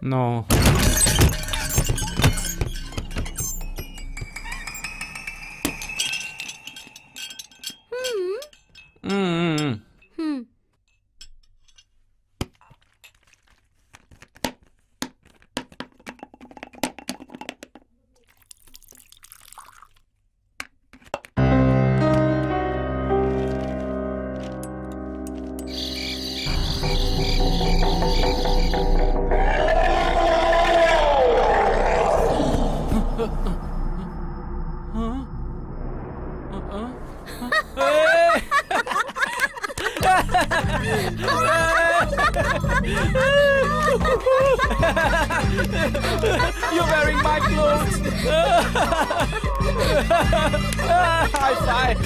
No. Mm. You're wearing my clothes. High five.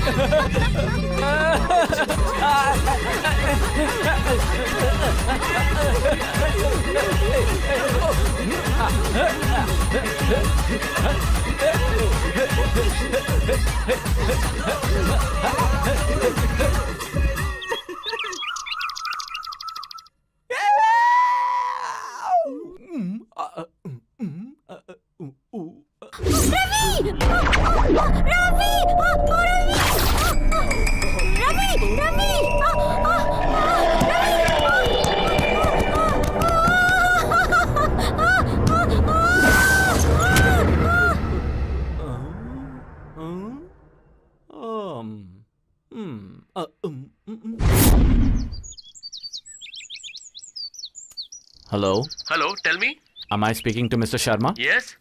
Hello. Hello, tell me. Am I speaking to Mr. Sharma? Yes?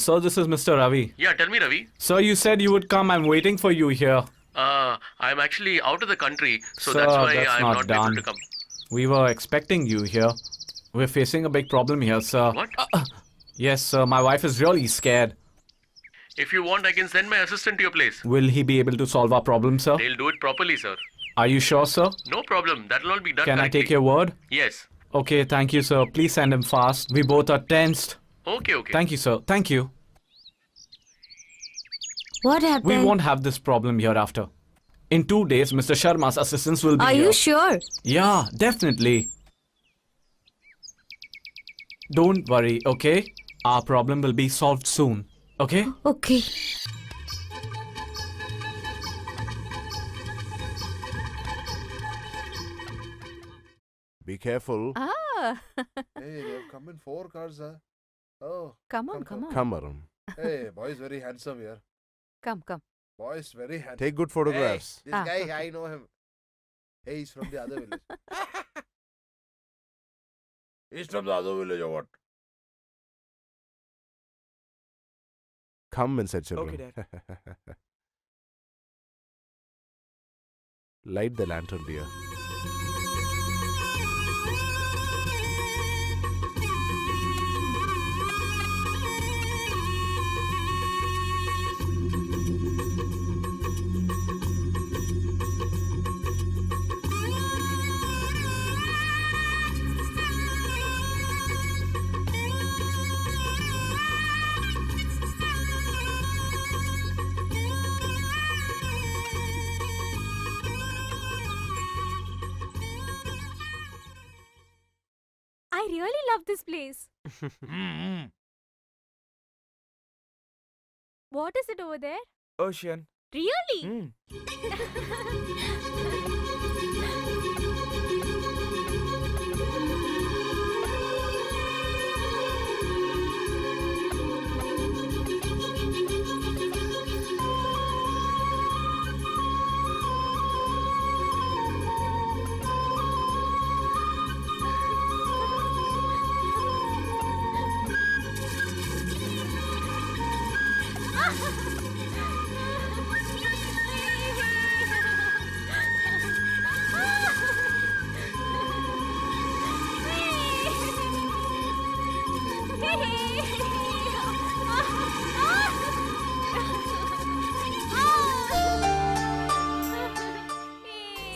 Sir, this is Mr. Ravi. Yeah, tell me, Ravi. Sir, you said you would come. I'm waiting for you here. I'm actually out of the country, so Sir, that's why that's I'm not not done. able to come. We were expecting you here. We're facing a big problem here, sir. What? Yes, sir. My wife is really scared. If you want, I can send my assistant to your place. Will he be able to solve our problem, sir? They'll do it properly, sir. Are you sure, sir? No problem. That'll all be done Can I correctly. take your word? Yes. Okay, thank you, sir. Please send him fast. We both are tensed. Okay. Thank you, sir. Thank you. What happened? We won't have this problem hereafter. In 2 days, Mr. Sharma's assistants will be Are here. you sure? Yeah, definitely. Don't worry, okay? Our problem will be solved soon. Okay? Okay. Be careful. Ah, Hey, they've come in 4 cars, huh? Oh, come on. Come, Arun. hey, boy is very handsome here. Come. Boy is very handsome. Take good photographs. Hey, this guy, I know him. Hey, he's from the other village. He's from the other village or what? Come inside, children. Okay, Dad. Light the lantern, dear. I really love this place. What is it over there? Ocean. Really?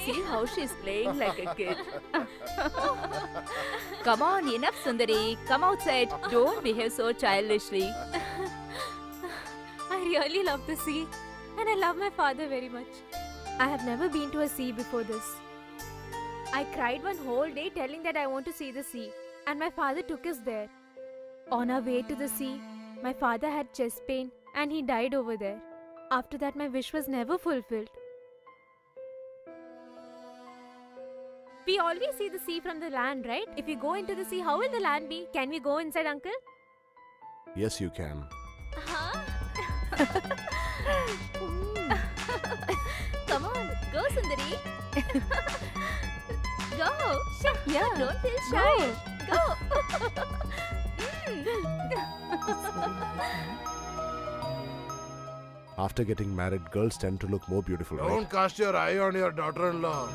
See how she's playing like a kid. Come on, enough, Sundari. Come outside. Don't behave so childishly. I really love the sea and I love my father very much. I have never been to a sea before this. I cried one whole day telling that I want to see the sea and my father took us there. On our way to the sea, my father had chest pain and he died over there. After that, my wish was never fulfilled. We always see the sea from the land, right? If we go into the sea, how will the land be? Can we go inside, uncle? Yes, you can. Huh? Come on, go Sundari. Go. Yeah. Don't feel shy. Go. After getting married, girls tend to look more beautiful, Don't right? cast your eye on your daughter-in-law.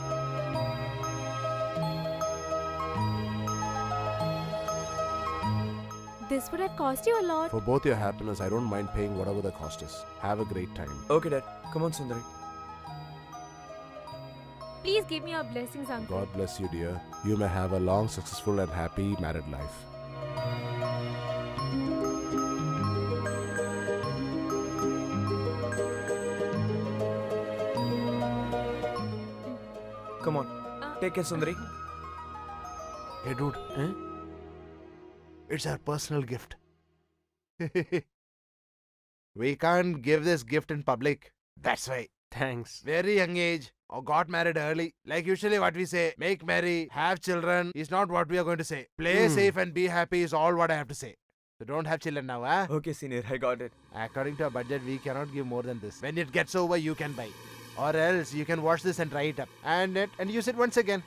This would have cost you a lot. For both your happiness, I don't mind paying whatever the cost is. Have a great time. Okay, Dad. Come on, Sundari. Please give me your blessings, uncle. God bless you, dear. You may have a long, successful, and happy married life. Come on. Take care, Sundari. Hey, dude. It's our personal gift. We can't give this gift in public. That's why. Thanks. Very young age or got married early. Like usually what we say, make merry, have children is not what we are going to say. Play safe and be happy is all what I have to say. So don't have children now, huh? Okay, senior. I got it. According to our budget, we cannot give more than this. When it gets over, you can buy. Or else you can wash this and try it up. And use it once again.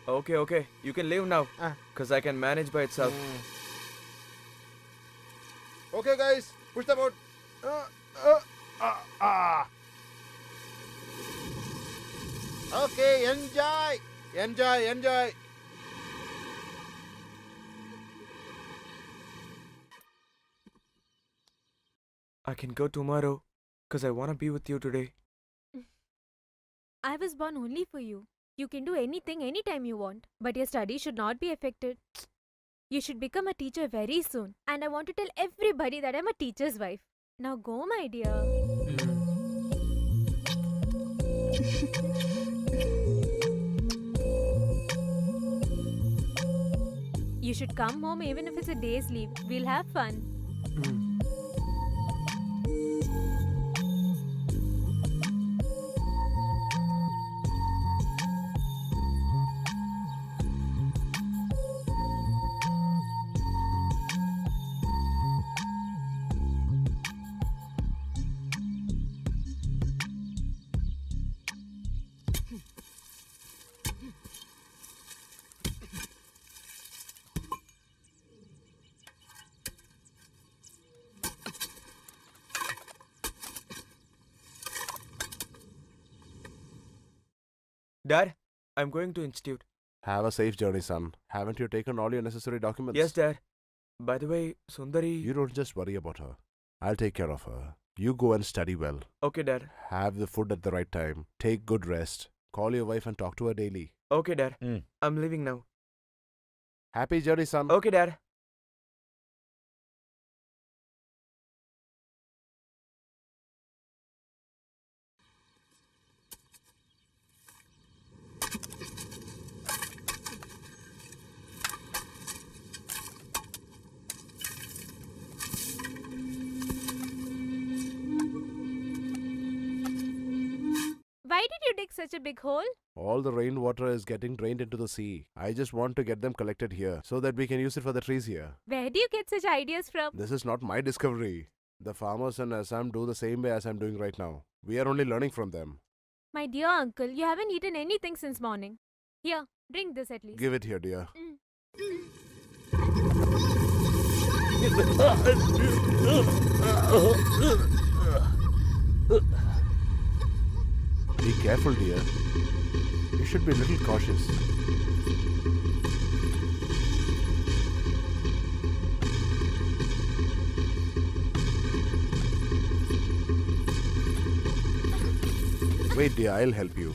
Okay. You can leave now. Ah. Cause I can manage by itself. Okay, guys, push the boat. Okay, enjoy. I can go tomorrow. Cause I wanna be with you today. I was born only for you. You can do anything anytime you want. But your studies should not be affected. You should become a teacher very soon. And I want to tell everybody that I'm a teacher's wife. Now go, my dear. You should come home even if it's a day's leave. We'll have fun. Dad, I'm going to institute. Have a safe journey, son. Haven't you taken all your necessary documents? Yes, Dad. By the way, Sundari. You don't just worry about her. I'll take care of her. You go and study well. Okay, Dad. Have the food at the right time. Take good rest. Call your wife and talk to her daily. Okay, Dad. I'm leaving now. Happy journey, son. Okay, Dad. Why did you dig such a big hole? All the rainwater is getting drained into the sea. I just want to get them collected here so that we can use it for the trees here. Where do you get such ideas from? This is not my discovery. The farmers in Assam do the same way as I'm doing right now. We are only learning from them. My dear uncle, you haven't eaten anything since morning. Here, drink this at least. Give it here, dear. Be careful, dear. You should be a little cautious. Wait, dear, I'll help you.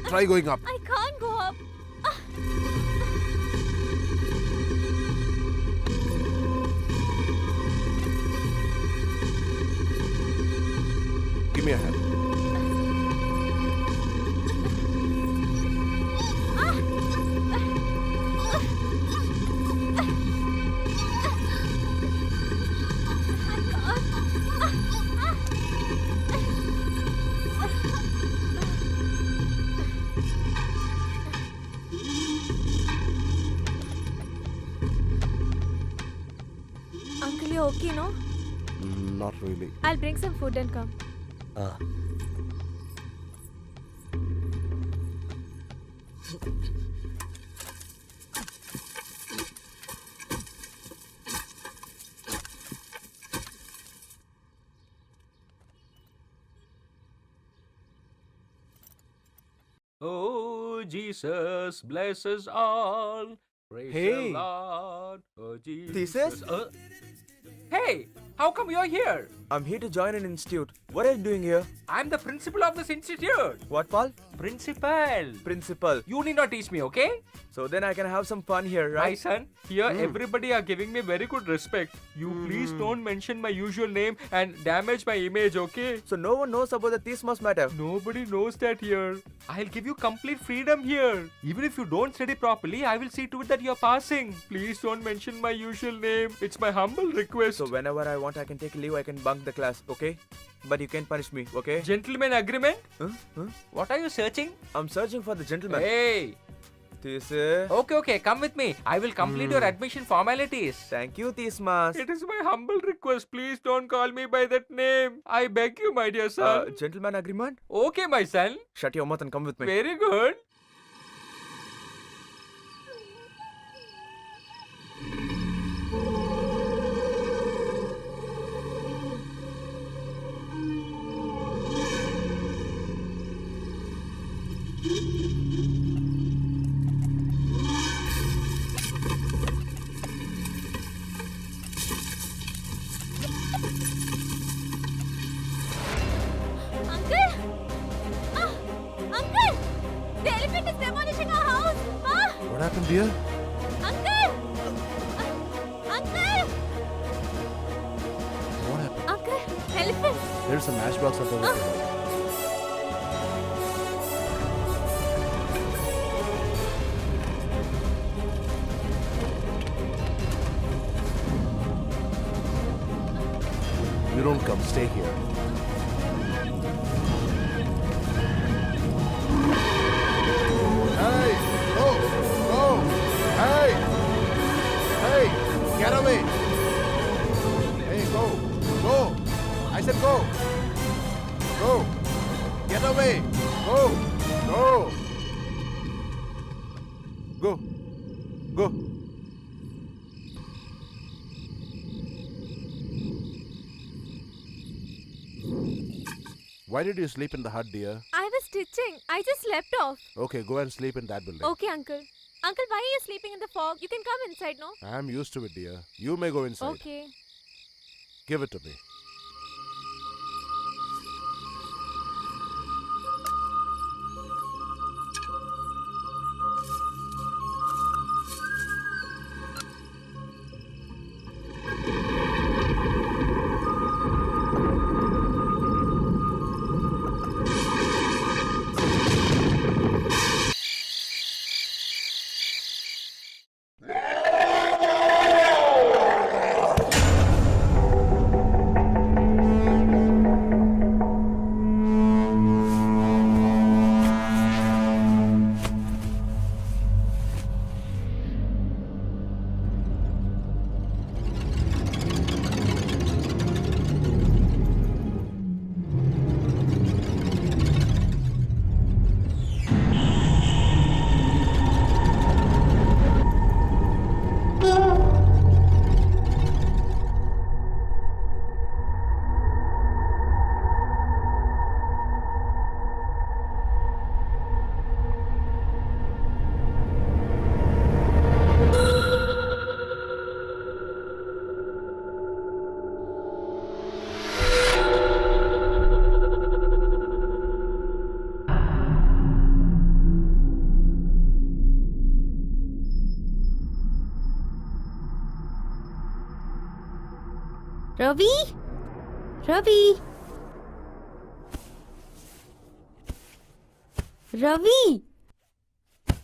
Try going up. I can't go up. Give me a hand. You're okay, no? Not really. I'll bring some food and come. Oh, Jesus, bless us all. Praise Hey. the Lord. Oh, Jesus. Thesis? Hey, how come you're here? I'm here to join an institute. What are you doing here? I'm the principal of this institute. What, Paul? Principal. Principal. You need not teach me, okay? So then I can have some fun here, My right? son, here everybody are giving me very good respect. You please don't mention my usual name and damage my image, okay? So no one knows about the Theismos matter. Nobody knows that here. I'll give you complete freedom here. Even if you don't study properly, I will see to it that you're passing. Please don't mention my usual name. It's my humble request. So whenever I want, I can take leave. I can bunk the class, okay? But you can't punish me, okay? Gentleman agreement? Huh? What are you searching? I'm searching for the gentleman. Hey! Thesis. Okay, come with me. I will complete your admission formalities. Thank you, Theismas. It is my humble request. Please don't call me by that name. I beg you, my dear son. Gentleman agreement? Okay, my son. Shut your mouth and come with me. Very good. Uncle! Ah! Uncle! The elephant is demolishing our house! Ah! What happened, dear? Uncle! Uncle! What happened? Uncle! Elephant! There's a matchbox under the table. You don't come, stay here. Hey! Go! Go! Hey! Hey! Get away! Hey, go! Go! I said go! Go! Get away! Go! Go! Go! Go! Why did you sleep in the hut, dear? I was stitching. I just slept off. Okay, go and sleep in that building. Okay, Uncle. Uncle, why are you sleeping in the fog? You can come inside, no? I'm used to it, dear. You may go inside. Okay. Give it to me. Ravi? Ravi? Ravi!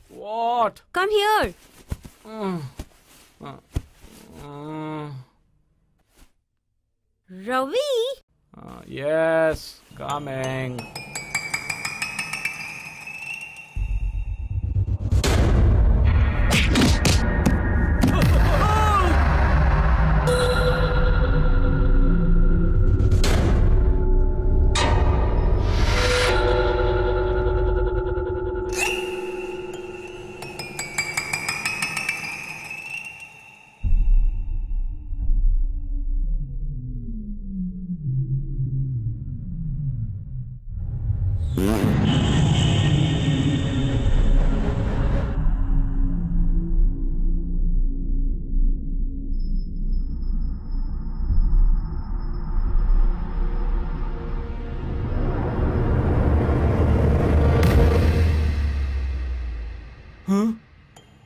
What? Come here! Ravi? Yes, coming.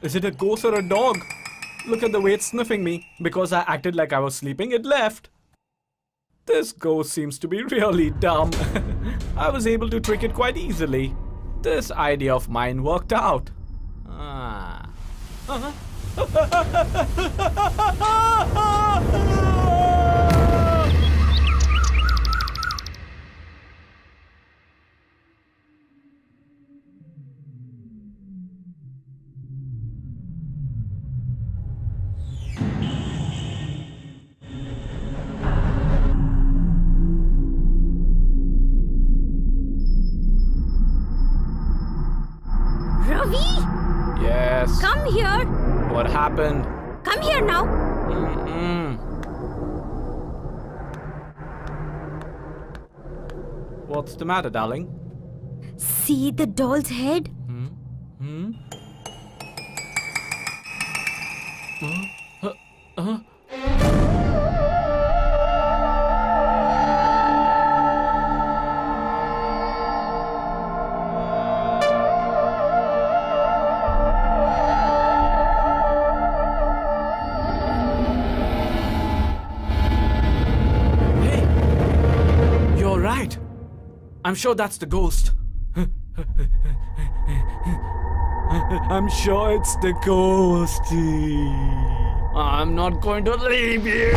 Is it a ghost or a dog? Look at the way it's sniffing me. Because I acted like I was sleeping, it left. This ghost seems to be really dumb. I was able to trick it quite easily. This idea of mine worked out. Ah. Ravi! Yes. Come here! What happened? Come here now! Mm-mm. What's the matter, darling? See the doll's head? Hmm? Hey! You're right. I'm sure that's the ghost. I'm sure it's the ghost. I'm not going to leave you.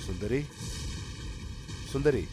Sundari? Sundari?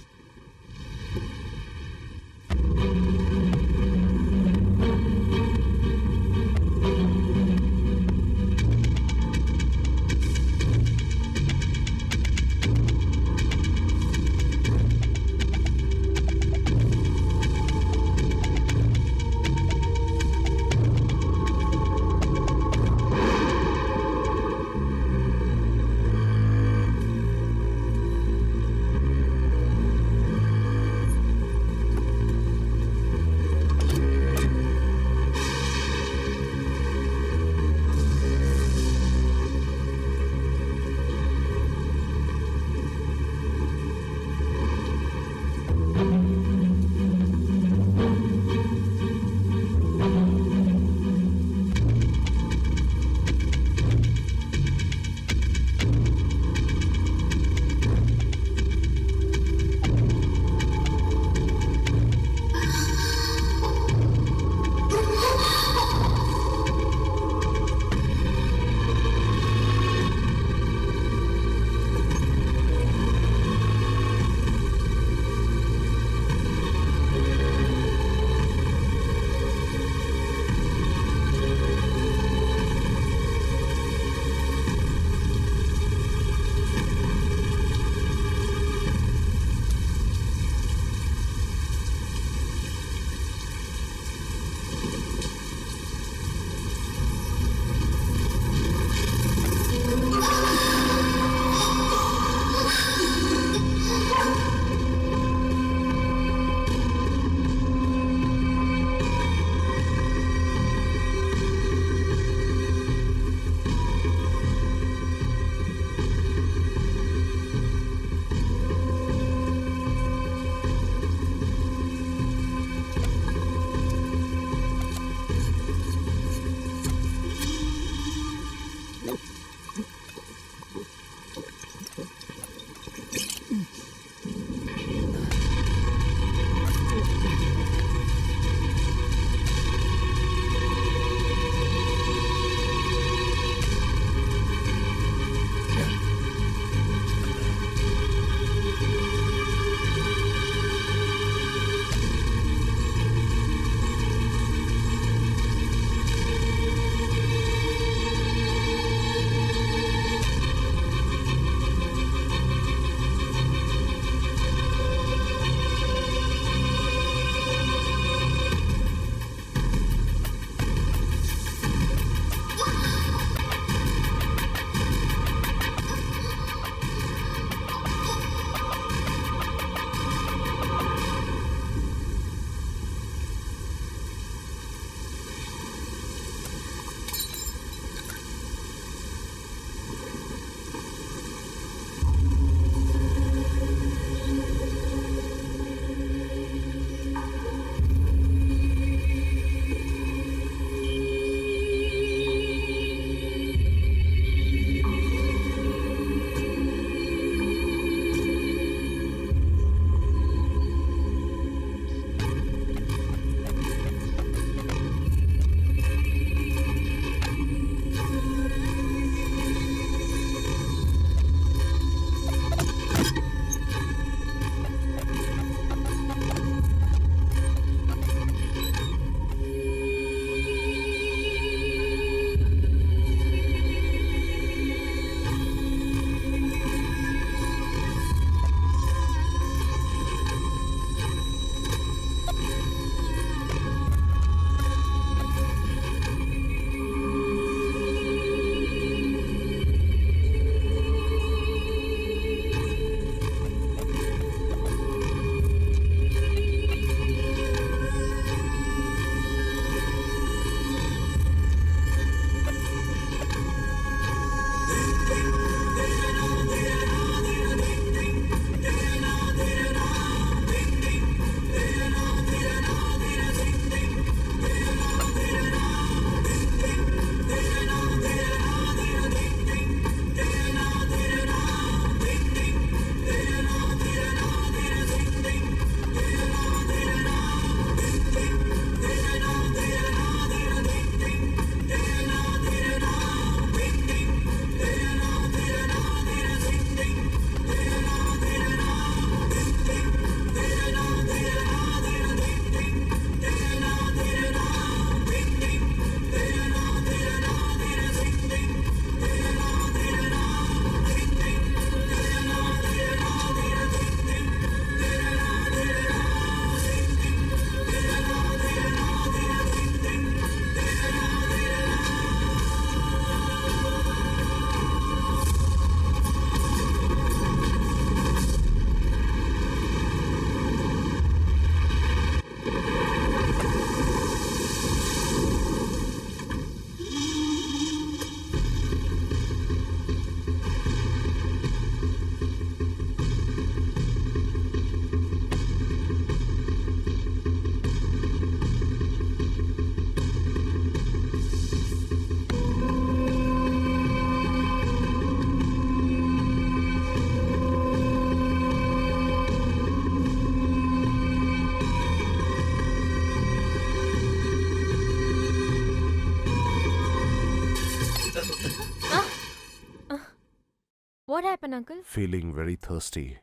What happened, uncle? Feeling very thirsty.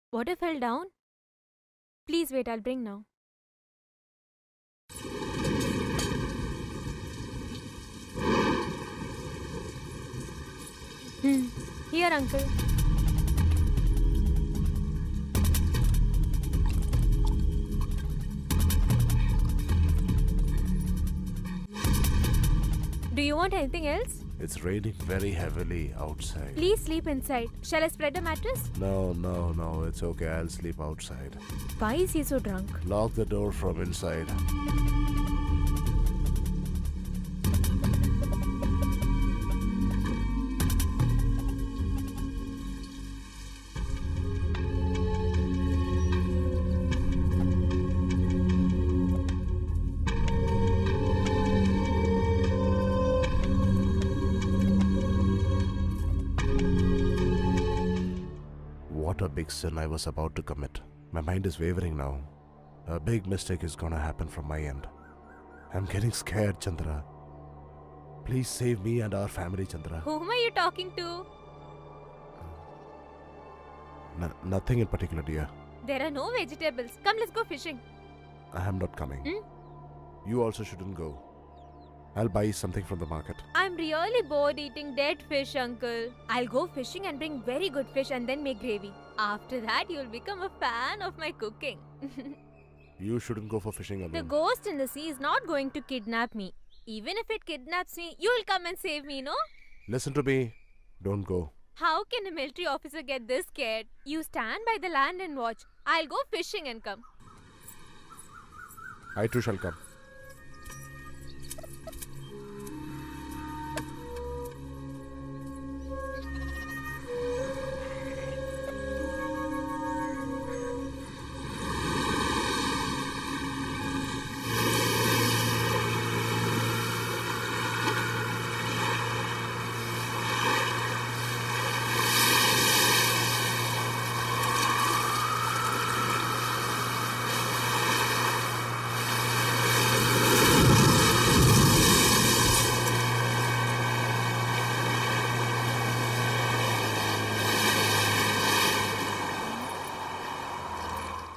Water fell down? Please wait, I'll bring now. Here, uncle. Do you want anything else? It's raining very heavily outside. Please sleep inside. Shall I spread a mattress? No, it's okay. I'll sleep outside. Why is he so drunk? Lock the door from inside. What a big sin I was about to commit. My mind is wavering now. A big mistake is gonna happen from my end. I'm getting scared, Chandra. Please save me and our family, Chandra. Whom are you talking to? Nothing in particular, dear. There are no vegetables. Come, let's go fishing. I am not coming. Hmm? You also shouldn't go. I'll buy something from the market. I'm really bored eating dead fish, uncle. I'll go fishing and bring very good fish and then make gravy. After that, you'll become a fan of my cooking. You shouldn't go for fishing alone. The ghost in the sea is not going to kidnap me. Even if it kidnaps me, you'll come and save me, no? Listen to me. Don't go. How can a military officer get this scared? You stand by the land and watch. I'll go fishing and come. I too shall come.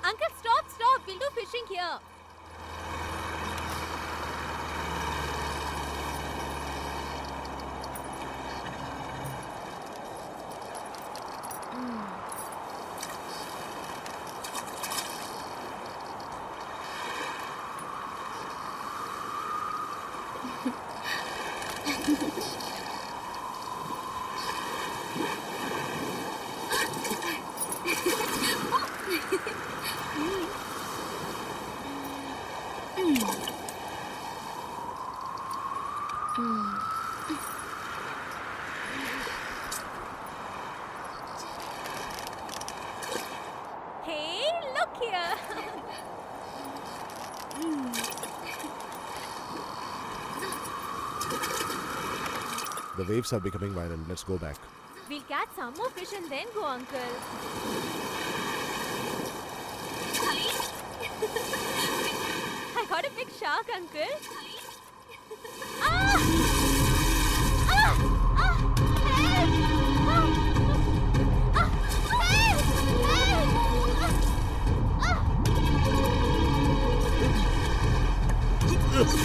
Uncle, stop. We'll do fishing here. Hey, look here. The waves are becoming violent. Let's go back. We'll catch some more fish and then go, uncle. I got a big shark, uncle. Ah! Ah! Ah! Help! Ah! Ah! Help! Help! Ah!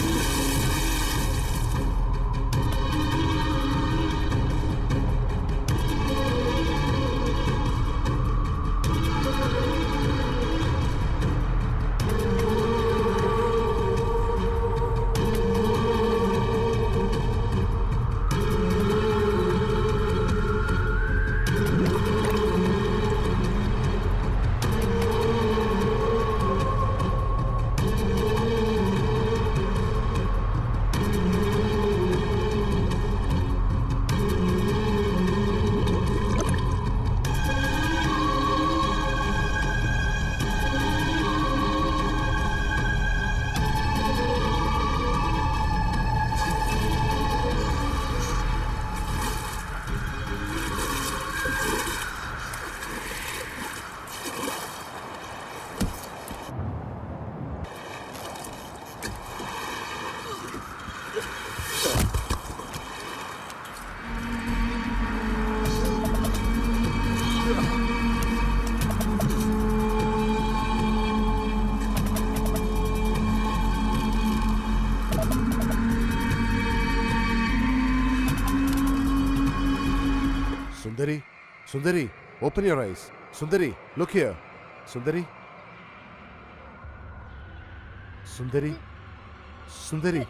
Sundari, Sundari, open your eyes. Sundari, look here. Sundari. Sundari. Sundari.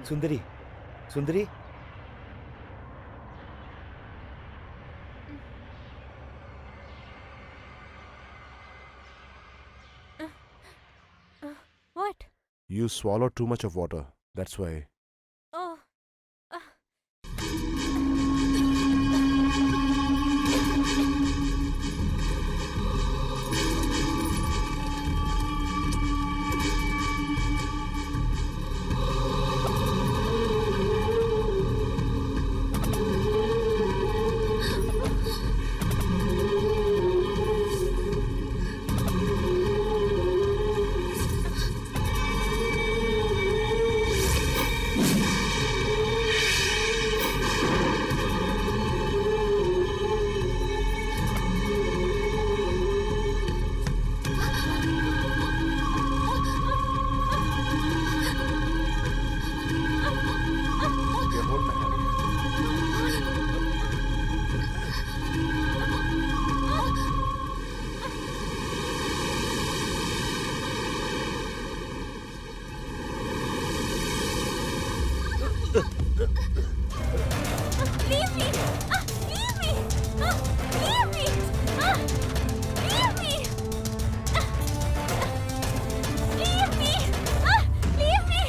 Sundari. Sundari. What? You swallowed too much of water. That's why. Oh. Okay, hold my hand. Leave me! Leave me! Leave me! Leave me! Leave me! Leave me!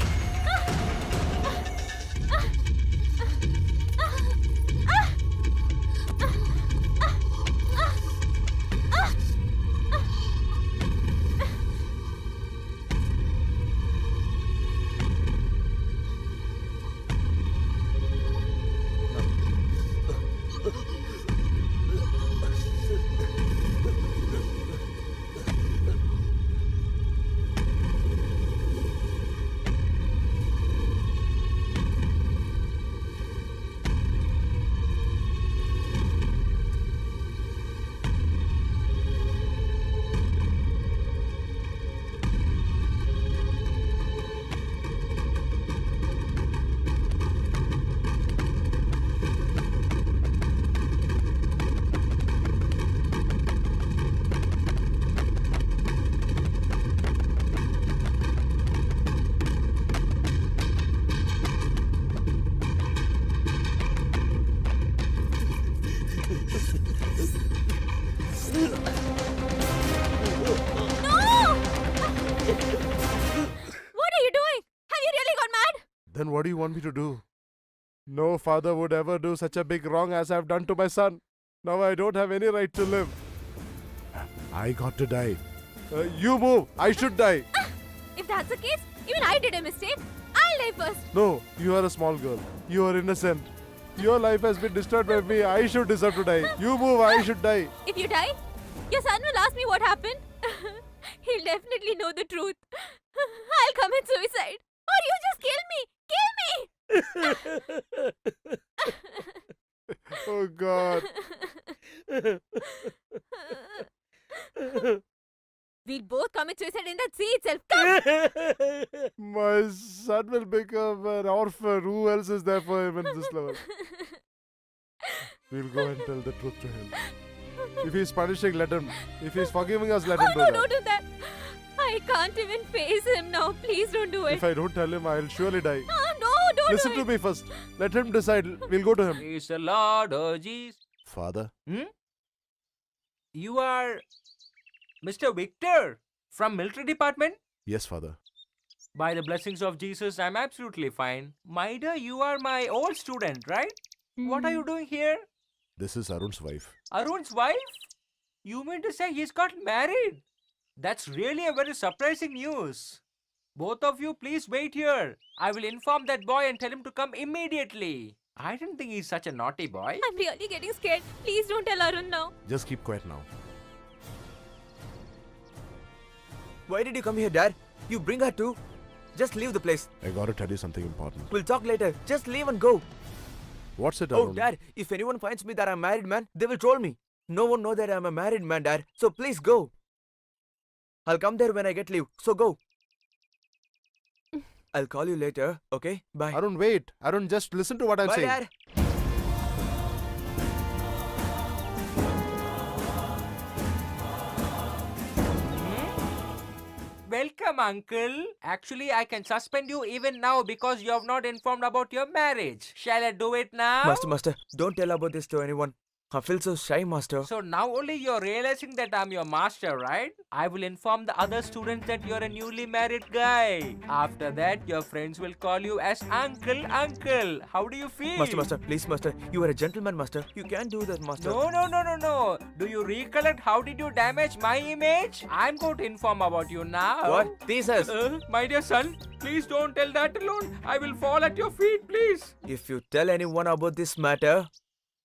What are you doing? Have you really gone mad? Then what do you want me to do? No father would ever do such a big wrong as I've done to my son. Now I don't have any right to live. I got to die. You move. I should die. If that's the case, even I did a mistake. I'll die first. No, you are a small girl. You are innocent. Your life has been destroyed by me. I should deserve to die. You move. I should die. If you die, your son will ask me what happened. He'll definitely know the truth. I'll commit suicide. Or you just kill me. Kill me. Oh God. We'll both commit suicide in that sea itself. Come. My son will become an orphan. Who else is there for him in this level? We'll go and tell the truth to him. If he's punishing, let him. If he's forgiving us, let him do no, that. don't do that. I can't even face him now. Please don't do it. If I don't tell him, I'll surely die. No, don't Listen do to it. me first. Let him decide. We'll go to him. Praise the Lord, oh Jesus. Father, You are Mr. Victor from military department? yes, Father. By the blessings of Jesus, I'm absolutely fine. Maida, you are my old student, right? What are you doing here? This is Arun's wife. Arun's wife? You mean to say he's got married? That's really a very surprising news. Both of you, please wait here. I will inform that boy and tell him to come immediately. I didn't think he's such a naughty boy. I'm really getting scared. Please don't tell Arun now. Just keep quiet now. Why did you come here, Dad? You bring her too. Just leave the place. I gotta tell you something important. We'll talk later. Just leave and go. What's it, Oh, Arun? Dad, if anyone finds me that I'm married man, they will troll me. No one know that I'm a married man, Dad. So please go. I'll come there when I get leave. So go. I'll call you later, okay? Bye. Arun, wait. Arun, just listen to what I'm Bye, saying. Dad. Welcome, uncle. Actually, I can suspend you even now because you have not informed about your marriage. Shall I do it now? Master, don't tell about this to anyone. I feel so shy, Master. So now only you're realizing that I'm your master, right? I will inform the other students that you're a newly married guy. After that, your friends will call you as Uncle. How do you feel? Master, please, Master. You are a gentleman, Master. You can't do that, Master. No. Do you recollect how did you damage my image? I'm going to inform about you now. What? Thesis. My dear son, please don't tell that alone. I will fall at your feet, please. If you tell anyone about this matter,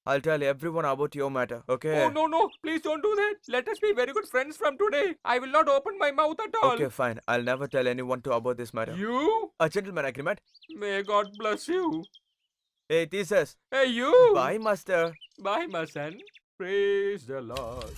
I'll tell everyone about your matter, okay? Oh, no. Please don't do that. Let us be very good friends from today. I will not open my mouth at all. Okay, fine. I'll never tell anyone about this matter. You? A gentleman agreement? May God bless you. Hey, Thesis. Hey, you. Bye, Master. Bye, my son. Praise the Lord.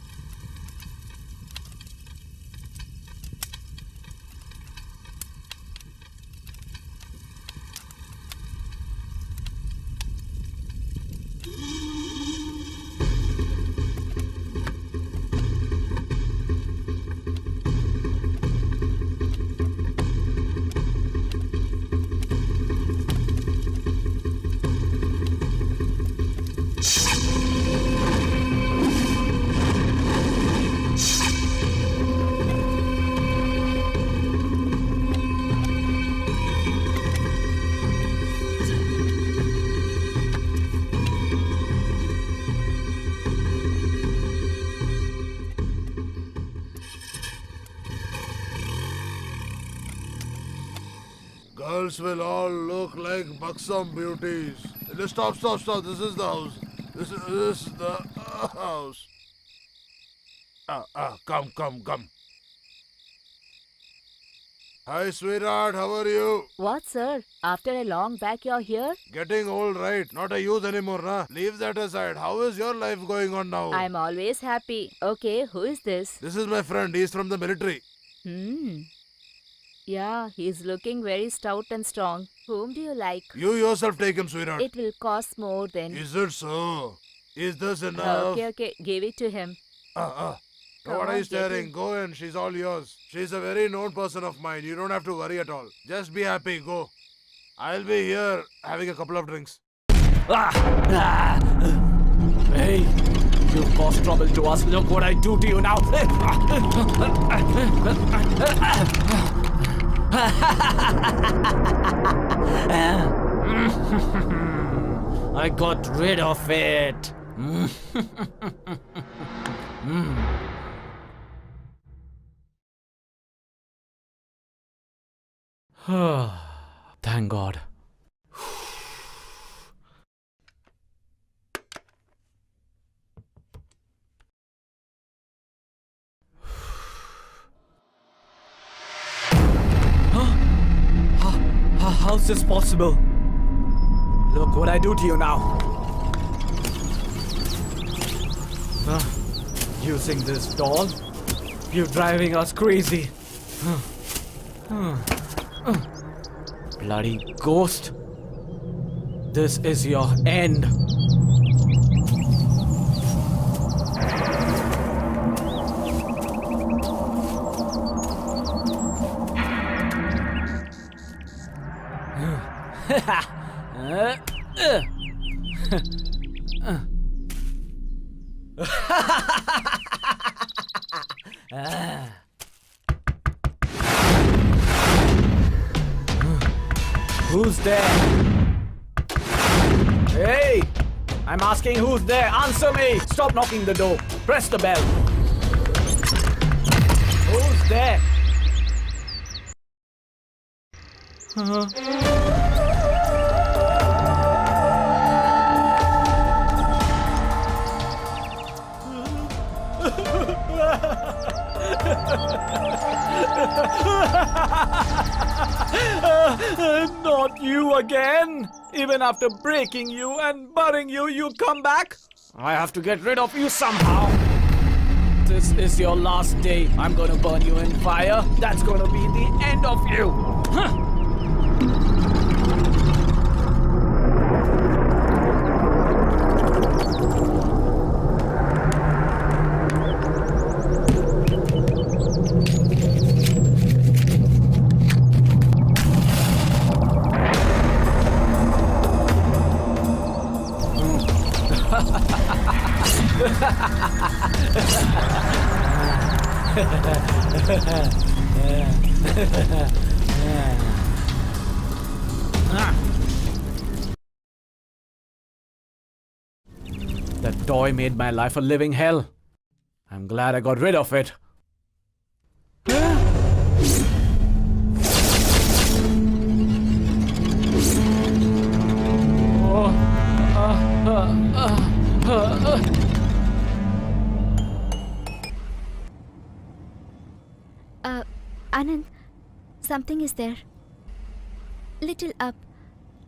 Girls will all look like buxom beauties. Stop. This is the house. This is the house. Come. Hi, sweetheart. How are you? What, sir? After a long back, you're here? Getting old, right? Not a youth anymore, nah? Leave that aside. How is your life going on now? I'm always happy. Okay, who is this? This is my friend. He's from the military. Yeah, he's looking very stout and strong. Whom do you like? You yourself take him, sweetheart. It will cost more than... Is it so? Is this enough? Okay, give it to him. What Come are on, you get staring? in. Go in. She's all yours. She's a very known person of mine. You don't have to worry at all. Just be happy. Go. I'll be here having a couple of drinks. Hey, you caused trouble to us. Look what I do to you now. I got rid of it. Thank God. How's this possible? Look what I do to you now. Using this doll? You're driving us crazy. Bloody ghost. This is your end. Who's there? Hey! I'm asking who's there. Answer me! Stop knocking the door. Press the bell. Who's there? Not you again! Even after breaking you and burying you, you come back? I have to get rid of you somehow. This is your last day. I'm gonna burn you in fire. That's gonna be the end of you. Huh. That toy made my life a living hell. I'm glad I got rid of it. Anand, something is there. Little up,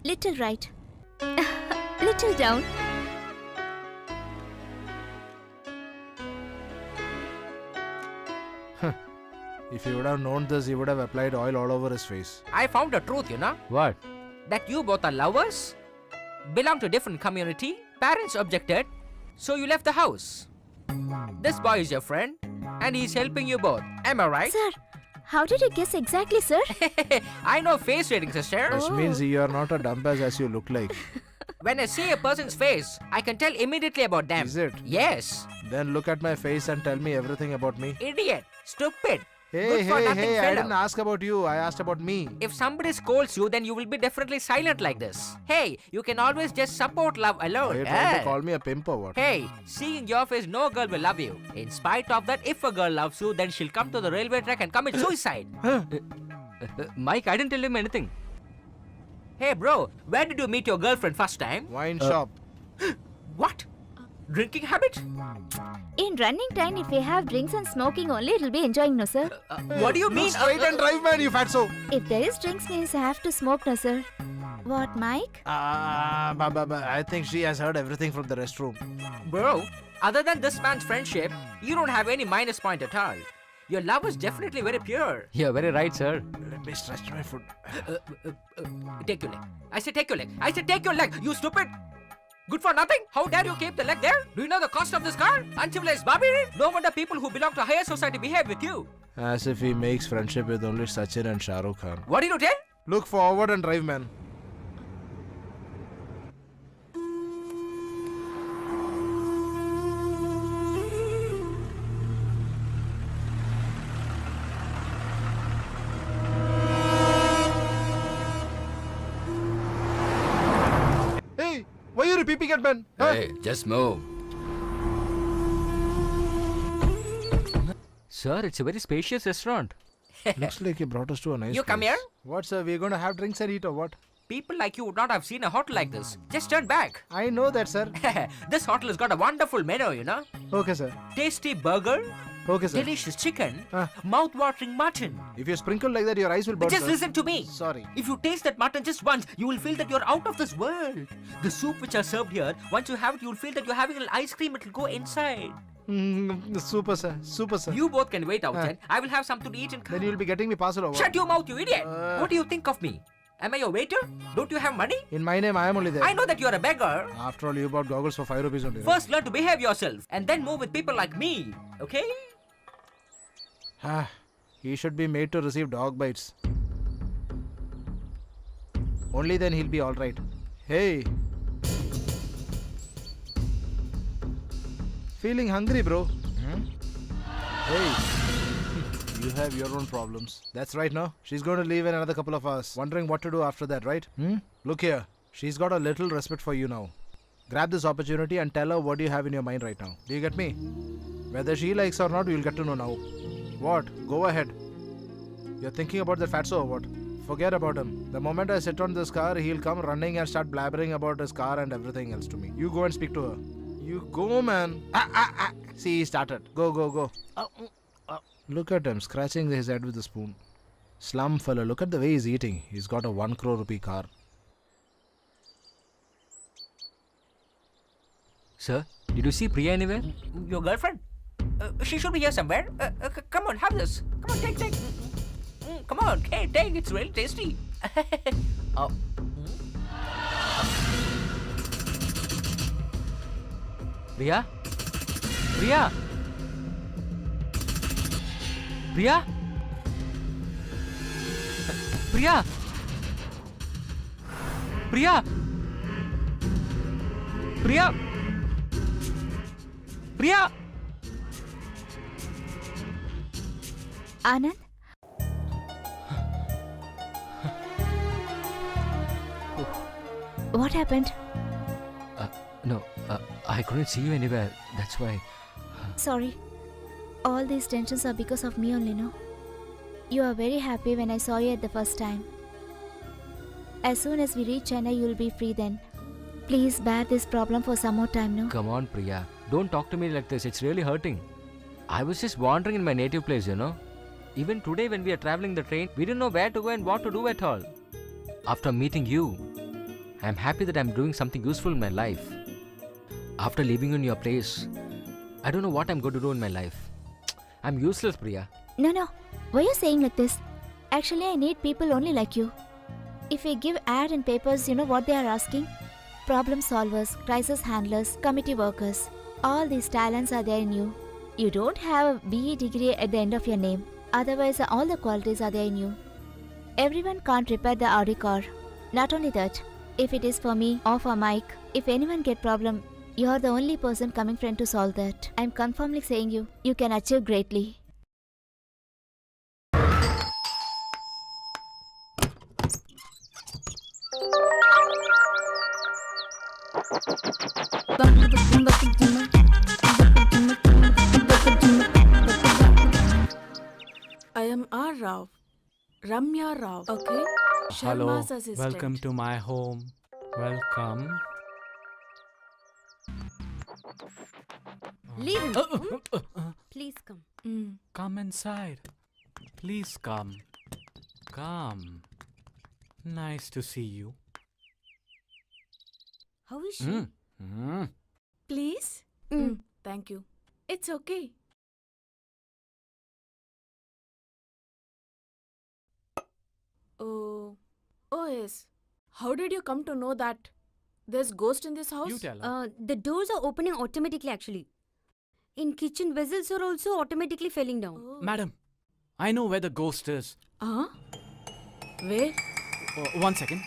little right, little down. If he would have known this, he would have applied oil all over his face. I found the truth, you know. What? That you both are lovers, belong to different community, parents objected, so you left the house. This boy is your friend, and he's helping you both. Am I right? Sir, how did you guess exactly, sir? I know face reading, sister. This means you are not a dumbass as you look like. When I see a person's face, I can tell immediately about them. Is it? Yes. Then look at my face and tell me everything about me. Idiot. Stupid. Hey, Good for nothing I fellow. didn't ask about you. I asked about me. If somebody scolds you, then you will be definitely silent like this. Hey, you can always just support love Are alone. you trying eh? to call me a pimp or what? Hey, seeing your face, no girl will love you. In spite of that, if a girl loves you, then she'll come to the railway track and commit suicide. Mike, I didn't tell him anything. Hey, bro, where did you meet your girlfriend first time? Wine shop. What? Drinking habit? In running time, if we have drinks and smoking only, it'll be enjoying, no, sir. What do you mean? Look straight and drive, man, you fatso. If there is drinks, means I have to smoke, no, sir. What, Mike? I think she has heard everything from the restroom. Bro, other than this man's friendship, you don't have any minus point at all. Your love is definitely very pure. You're very right, sir. Let me stretch my foot. Take your leg. I said take your leg. I said take your leg. You stupid. Good for nothing? How dare you keep the leg there? Do you know the cost of this car? Uncivilized barbarian? No wonder people who belong to higher society behave with you. As if he makes friendship with only Sachin and Shah Rukh Khan. What did you tell? Look forward and drive, man. Hey, why are you peeping at man? Huh? Hey, just move. Sir, it's a very spacious restaurant. Looks like you brought us to a nice You come place. here? What, sir? We're going to have drinks and eat or what? People like you would not have seen a hotel like this. Just turn back. I know that, sir. This hotel has got a wonderful menu, you know. Okay, sir. Tasty burger, Okay, sir. delicious chicken, Ah. mouth-watering mutton. If you sprinkle like that, your eyes will burn. Just sir. listen to me. Sorry. If you taste that mutton just once, you will feel that you're out of this world. The soup which are served here, once you have it, you will feel that you're having an ice cream. It will go inside. Super, sir. Super, sir. You both can wait outside. I will have something to eat and Then you'll be getting me parcel over. Shut your mouth, you idiot! Uh. What do you think of me? Am I your waiter? Don't you have money? In my name, I am only there. I know that you're a beggar. After all, you bought goggles for 5 rupees only. right? First, learn to behave yourself, and then move with people like me. Okay? Ah, he should be made to receive dog bites. Only then he'll be alright. Hey. Feeling hungry, bro? Hey. You have your own problems. That's right, no? She's going to leave in another couple of hours. Wondering what to do after that, right? Look here. She's got a little respect for you now. Grab this opportunity and tell her what you have in your mind right now. Do you get me? Whether she likes or not, we'll get to know now. What? Go ahead. You're thinking about the fatso or what? Forget about him. The moment I sit on this car, he'll come running and start blabbering about his car and everything else to me. You go and speak to her. You go, man. See, he started. Go, go, go. Look at him, scratching his head with a spoon. Slum fella, look at the way he's eating. He's got a 1 crore rupee car. Sir, did you see Priya anywhere? Your girlfriend? She should be here somewhere. Come on, have this. Come on, take. Come on, hey, take. It's really tasty. Priya? Priya? Priya? Priya? Priya? Priya? Priya? Anand? What happened? No, I couldn't see you anywhere. That's why. Sorry. All these tensions are because of me only, no? You are very happy when I saw you at the first time. As soon as we reach Chennai, you'll be free then. Please bear this problem for some more time, no? Come on, Priya. Don't talk to me like this. It's really hurting. I was just wandering in my native place, you know. Even today, when we are traveling the train, we didn't know where to go and what to do at all. After meeting you, I'm happy that I'm doing something useful in my life. After leaving you in your place, I don't know what I'm going to do in my life. I'm useless, Priya. No. Why are you saying like this? Actually, I need people only like you. If we give ad and papers, you know what they are asking? Problem solvers, crisis handlers, committee workers. All these talents are there in you. You don't have a BE degree at the end of your name. Otherwise, all the qualities are there in you. Everyone can't repair the Audi car. Not only that, if it is for me or for Mike, if anyone get problem, you are the only person coming friend to solve that. I'm confirmly saying you can achieve greatly. I am R. Rao. Ramya Rao. Okay? Hello, Sharma's assistant. welcome to my home. Welcome. Leave him. Please come. Come inside. Please come. Come. Nice to see you. How is she? Please? Thank you. It's okay. Oh yes. How did you come to know that there's ghost in this house? You tell her. The doors are opening automatically actually. In kitchen vessels are also automatically falling down. Oh. Madam, I know where the ghost is. Where? One second.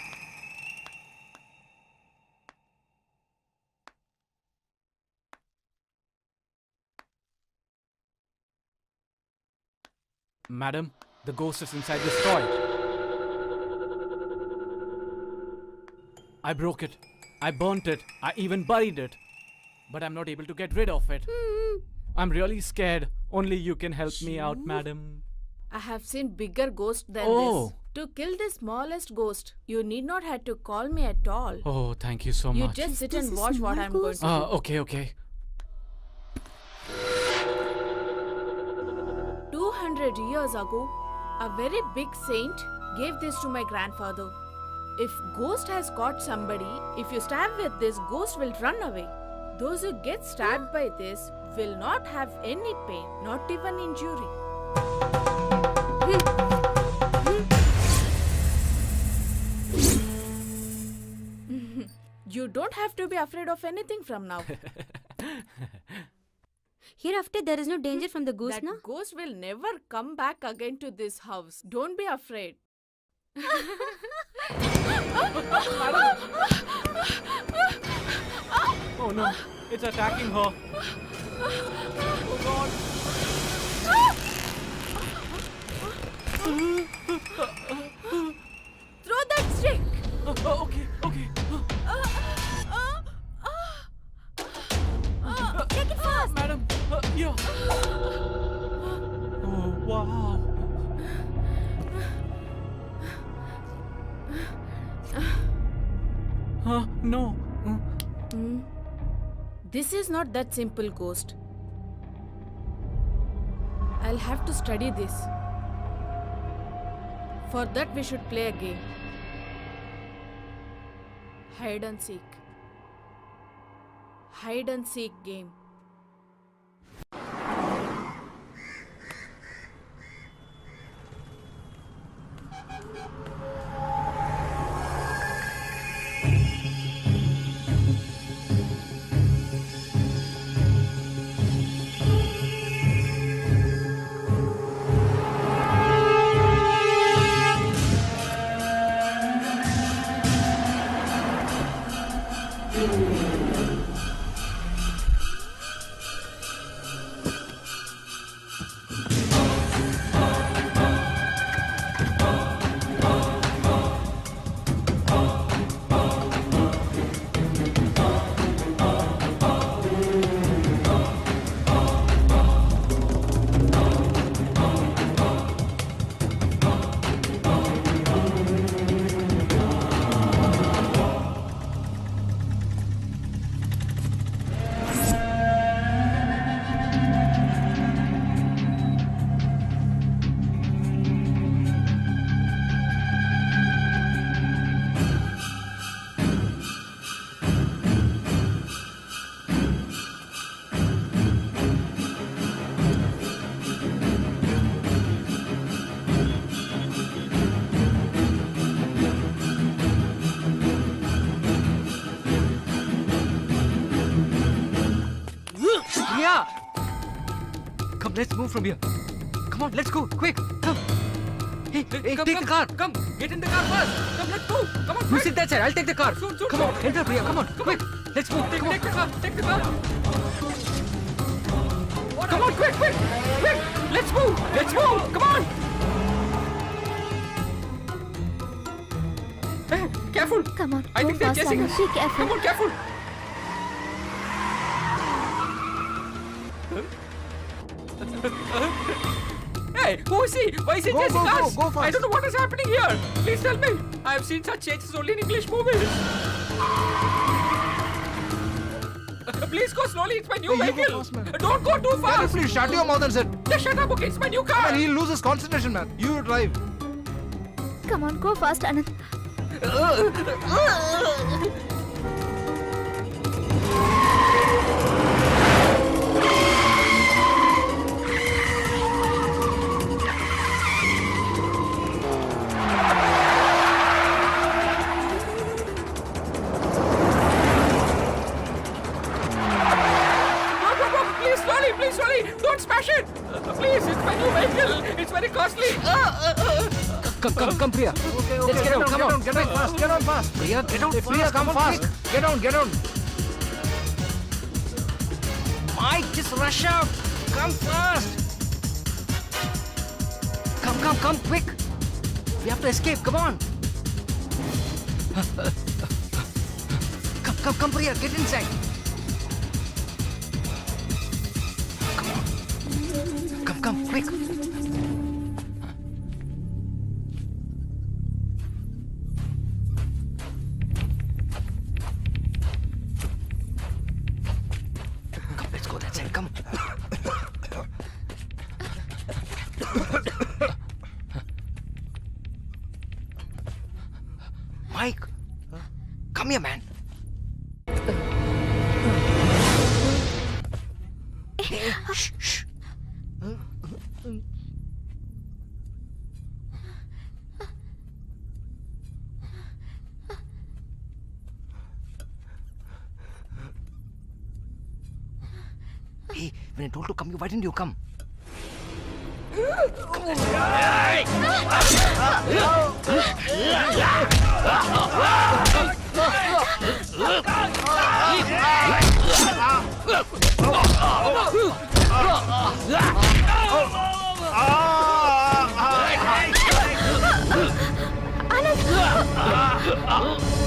Madam, the ghost is inside this toy. I broke it. I burnt it. I even buried it. But I'm not able to get rid of it. I'm really scared. Only you can help me out, madam. I have seen bigger ghosts than Oh. this. To kill the smallest ghost, you need not have to call me at all. Oh, thank you so You much. just sit this and a watch what small I'm going ghost? to do. Okay. 200 years ago, a very big saint gave this to my grandfather. If ghost has caught somebody, if you stab with this, ghost will run away. Those who get stabbed by this will not have any pain, not even injury. You don't have to be afraid of anything from now. Hereafter there is no danger from the ghost, That na? ghost will never come back again to this house. Don't be afraid. Oh no, it's attacking her. Oh god. Throw that stick! Okay. Take it fast! Madam, yeah. Oh, wow. No. This is not that simple, ghost. I'll have to study this. For that, we should play a game. Hide and seek. Hide and seek game. Come, let's move from here. Come on, let's go, quick. Come. Hey, Come, take the car. Come, get in the car first. Come, let's move. Come on, You quick. sit that side. I'll take the car. Soon, Come on, enter, Priya. Come on, quick. Let's move. Take, Come on. take the car. Take the car. Come on, quick, quick, quick. Let's move. Let's move. Come on. Hey, careful. Come on, I go think they're fast, chasing Anand. us. Be careful. Come on, careful. Hey, who is he? Why is he chasing us? go fast. I don't know what is happening here. Please tell me. I have seen such changes only in English movies. Please go slowly. It's my new Hey, you go vehicle. fast, man. Don't go too Can you fast. please shut your mouth and sit? Just shut up, okay? It's my new car. Man, he'll lose his concentration, man. You drive. Come on, go fast, Anand. Go. Please slowly. Don't smash it. Please, it's my new vehicle. It's very costly. Come, Priya. Okay, Let's get out. Come on. Get on fast. Get on fast. Priya, get out Hey, Priya, fast. come fast. Get on. Mike, just rush out. Come fast. Come, quick. We have to escape. Come on. Come, Priya, get inside. Come, quick. Come, let's go that side. Come. Mike, come here, man. Hey, shh. Hey, when I told to come, why didn't you come?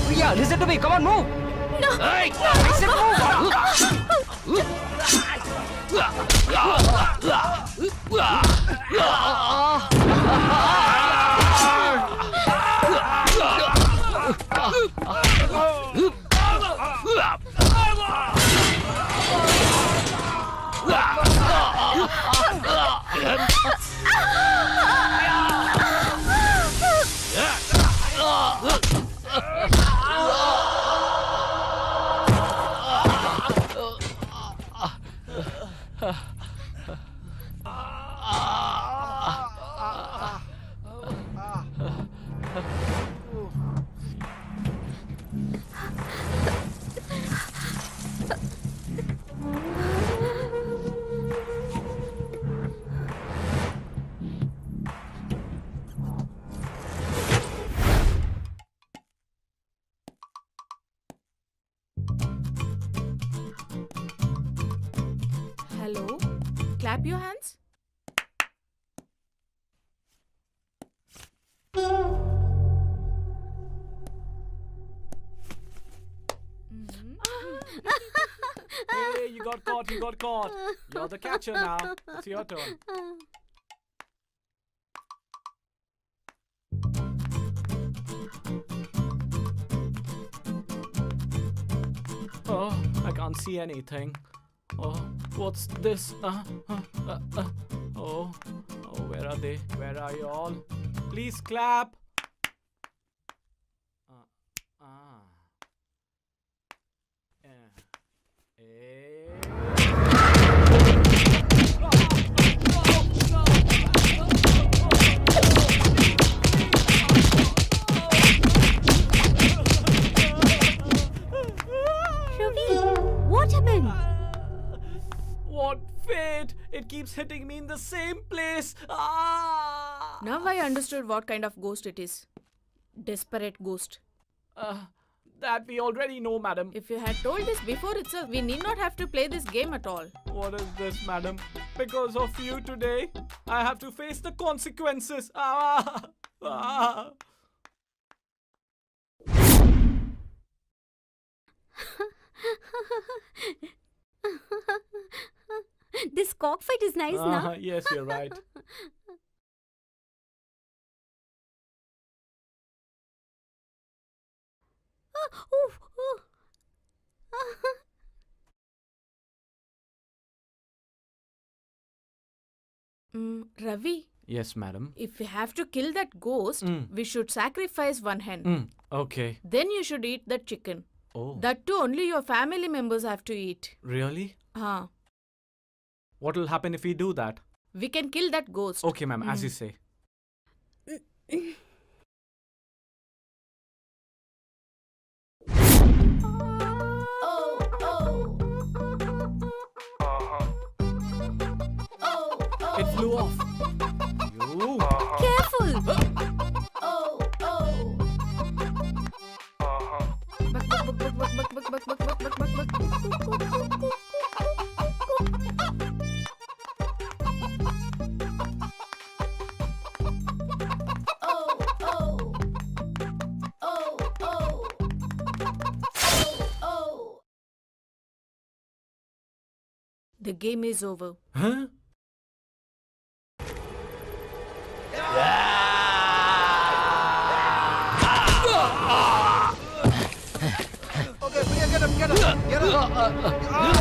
Priya, listen to me. Come on, move. No. I said move. Hello? Clap your hands. Hey, you got caught. You're the catcher now. It's your turn. Oh, I can't see anything. Oh, what's this? Oh, where are they? Where are you all? Please clap. Ravi, what happened? What fate! It keeps keeps hitting me in the same place. Ah! Now I understood what kind of ghost it is. Desperate ghost. That we already know, madam. If you had told this before itself, we need not have to play this game at all. What is this, madam? Because of you today, I have to face the consequences. Ah! Ah! This cockfight is nice, na? Yes, you're right. Ravi, Yes, madam. if we have to kill that ghost, we should sacrifice one hen. Okay. Then you should eat that chicken. Oh. That too, only your family members have to eat. Really? Huh. What will happen if we do that? We can kill that ghost. Okay, ma'am, as you say. It flew off. You. Careful! The game is over. Huh? Okay, Priya, get up, get up, get up.